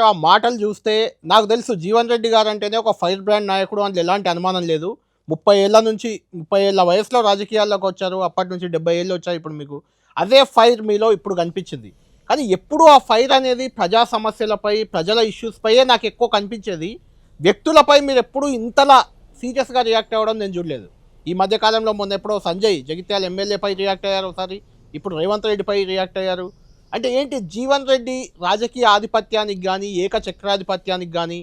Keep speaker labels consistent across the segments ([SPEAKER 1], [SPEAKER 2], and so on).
[SPEAKER 1] ఆ మాటలు చూస్తే నాకు తెలుసు జీవన్ రెడ్డి గారు అంటేనే ఒక ఫైర్ బ్రాండ్ నాయకుడు అందులో ఎలాంటి అనుమానం లేదు. 30 ఏళ్ల నుంచి 30 ఏళ్ల వయసులో రాజకీయాల్లోకి వచ్చారు. అప్పటి నుంచి 70 ఏళ్ళు వచ్చాయి ఇప్పుడు మీకు. అదే ఫైర్ మీలో ఇప్పుడు కనిపించింది. కానీ ఎప్పుడూ ఆ ఫైర్ అనేది ప్రజా సమస్యలపై, ప్రజల ఇష్యూస్‌పైయే నాకు ఎక్కువ కనిపించేది. వ్యక్తులపై మీరు ఎప్పుడూ ఇంతలా సీరియస్‌గా రియాక్ట్ అవ్వడం నేను చూడలేదు. ఈ మధ్య కాలంలో మొన్న ఎప్పుడో సంజయ్ జగిత్యాల ఎమ్మెల్యేపై రియాక్ట్ అయ్యారు ఒకసారి. ఇప్పుడు రేవంత్ రెడ్డిపై రియాక్ట్ అయ్యారు. అంటే ఏంటి జీవన్ రెడ్డి రాజకీయ ఆధిపత్యానికి గానీ, ఏకచక్రాధిపత్యానికి గానీ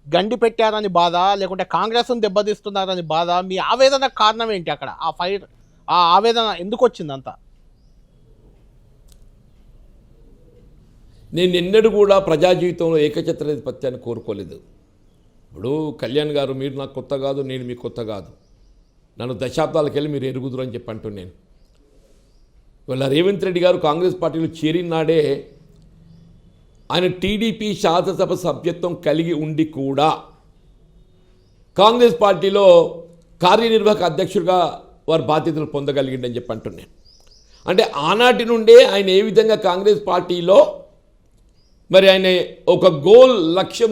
[SPEAKER 1] గండి పెట్టారని బాధ, లేకుంటే కాంగ్రెస్‌ని దెబ్బతీస్తున్నారని బాధ, మీ ఆవేదనకు కారణం ఏంటి అక్కడ? ఆ ఫైర్ ఆ ఆవేదన ఎందుకొచ్చిందంత?
[SPEAKER 2] నేనెన్నడూ కూడా ప్రజా జీవితంలో ఏకఛత్రాధిపత్యాన్ని కోరుకోలేదు. ఇప్పుడు కళ్యాణ్ గారు మీరు నాకు కొత్త కాదు, నేను మీకు కొత్త కాదు. నన్ను దశాబ్దాలకెళ్ళి మీరు ఎరుగుదురు అని చెప్పి అంటున్నాను. ఇవాళ రేవంత్ రెడ్డి గారు కాంగ్రెస్ పార్టీలో చేరిన నాడే ఆయన టీడీపీ శాసనసభ సభ్యత్వం కలిగి ఉండి కూడా కాంగ్రెస్ పార్టీలో కార్యనిర్వాహక అధ్యక్షుడిగా వారి బాధ్యతలు పొందగలిగిండని చెప్పి అంటున్నాను. అంటే ఆనాటి నుండే ఆయన ఏ విధంగా కాంగ్రెస్ పార్టీలో మరి ఆయన ఒక గోల్ లక్ష్యం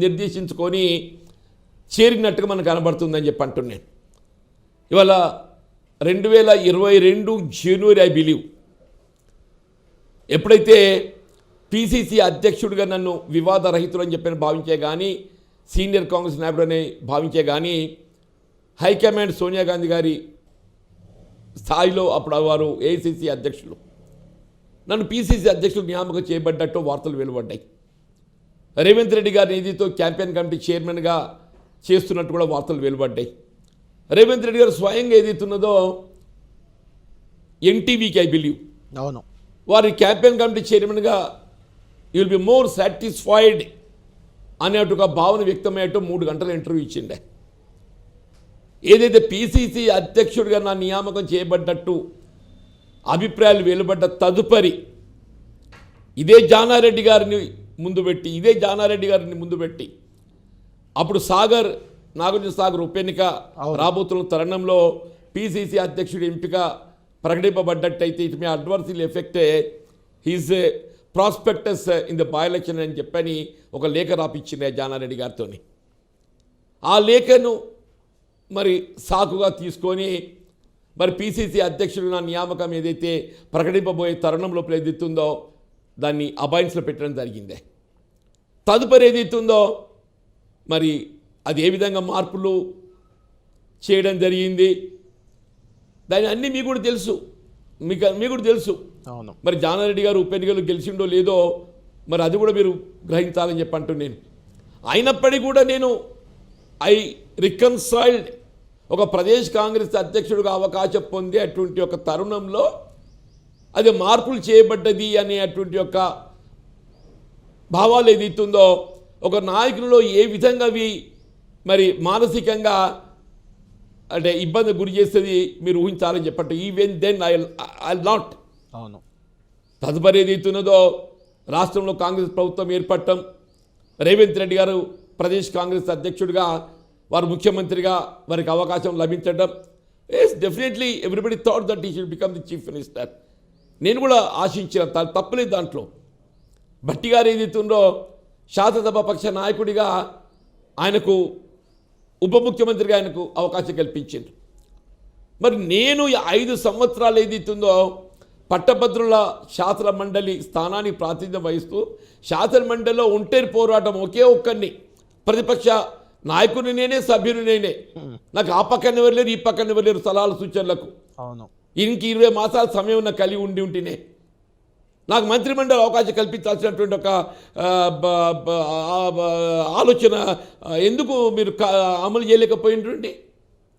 [SPEAKER 2] నిర్దేశించుకొని చేరినట్టుగా మనకు కనబడుతుందని చెప్పి అంటున్నాను. ఇవాళ 2022 జనవరి ఐ బిలీవ్ ఎప్పుడైతే పిసిసి అధ్యక్షుడిగా నన్ను వివాదరహితులు అని చెప్పి భావించే కానీ, సీనియర్ కాంగ్రెస్ నాయకుడు అని భావించే కానీ, హైకమాండ్ సోనియా గాంధీ గారి స్థాయిలో అప్పుడు వారు ఏఐసిసి అధ్యక్షులు నన్ను పిసిసి అధ్యక్షుడు నియామకం చేయబడ్డట్టు వార్తలు వెలువడ్డాయి. రేవంత్ రెడ్డి గారి నిధితో క్యాంపెయిన్ కమిటీ చైర్మన్గా చేస్తున్నట్టు కూడా వార్తలు వెలువడ్డాయి. రేవంత్ రెడ్డి గారు స్వయంగా ఏదైతున్నదో ఎన్టీవీకి ఐ బిలీవ్
[SPEAKER 1] అవును
[SPEAKER 2] వారి క్యాంపెయిన్ కమిటీ చైర్మన్గా you will be more satisfied అనేట్టుగా భావన వ్యక్తమయ్యేట్టు 3 గంటల ఇంటర్వ్యూ ఇచ్చిండే. ఏదైతే పిసిసి అధ్యక్షుడిగా నా నియామకం చేయబడ్డట్టు అభిప్రాయాలు వెలువడ్డ తదుపరి ఇదే జానారెడ్డి గారిని ముందు పెట్టి అప్పుడు నాగార్జున సాగర్ ఉప ఎన్నిక రాబోతున్న తరుణంలో పిసిసి అధ్యక్షుడి ఎంపిక ప్రకటింపబడ్డట్టయితే it may adversely affect his prospectus in the by election అని చెప్పని ఒక లేఖ రాపిచ్చింది జానారెడ్డి గారితో. ఆ లేఖను మరి సాకుగా తీసుకొని మరి పిసిసి అధ్యక్షుడు నా నియామకం ఏదైతే ప్రకటింపబోయే తరుణంలో ఏదైతుందో దాన్ని అబాయిన్స్లో పెట్టడం జరిగిందే. తదుపరి ఏదైతుందో మరి అది ఏ విధంగా మార్పులు చేయడం జరిగింది దాని అన్నీ మీకు కూడా తెలుసు. మీకు కూడా తెలుసు.
[SPEAKER 1] అవును.
[SPEAKER 2] మరి జానారెడ్డి గారు ఉప ఎన్నికలు గెలిచిండో లేదో మరి అది కూడా మీరు గ్రహించాలని చెప్పి అంటున్నాను. అయినప్పటికీ కూడా నేను ఐ రికన్సైల్డ్ ఒక ప్రదేశ్ కాంగ్రెస్ అధ్యక్షుడిగా అవకాశం పొందే అటువంటి ఒక తరుణంలో అది మార్పులు చేయబడ్డది అనే అటువంటి యొక్క భావాలు ఏదైతుందో ఒక నాయకులలో ఏ విధంగా అవి మరి మానసికంగా అంటే ఇబ్బంది గురి చేస్తుంది మీరు ఊహించాలని చెప్పట్టు. Even then I not.
[SPEAKER 1] అవును.
[SPEAKER 2] తదుపరి ఏదైతున్నదో రాష్ట్రంలో కాంగ్రెస్ ప్రభుత్వం ఏర్పడటం, రేవంత్ రెడ్డి గారు ప్రదేశ్ కాంగ్రెస్ అధ్యక్షుడిగా వారు ముఖ్యమంత్రిగా వారికి అవకాశం లభించడం, yes definitely everybody thought that he should become the chief minister. నేను కూడా ఆశించిన తప్పలేదు దాంట్లో. భట్టి గారు ఏదైతుందో శాసనసభ పక్ష నాయకుడిగా ఆయనకు ఉప ముఖ్యమంత్రిగా ఆయనకు అవకాశం కల్పించింది. మరి నేను 5 సంవత్సరాలు ఏదైతుందో పట్టభద్రుల శాసన మండలి స్థానానికి ప్రాతినిధ్యం వహిస్తూ శాసన మండలిలో ఒంటరి పోరాటం ఒకే ఒక్కరిని ప్రతిపక్ష నాయకుని నేనే, సభ్యుని నేనే. నాకు ఆ పక్కన ఎవరు లేరు, ఈ పక్కన ఎవరు లేరు సలహాలు సూచనలకు.
[SPEAKER 1] అవును.
[SPEAKER 2] ఇంక 20 మాసాల సమయం నాకు కలిగి ఉంటేనే నాకు మంత్రిమండలి అవకాశం కల్పించాల్సినటువంటి ఒక ఆలోచన ఎందుకు మీరు అమలు చేయలేకపోయినటువంటి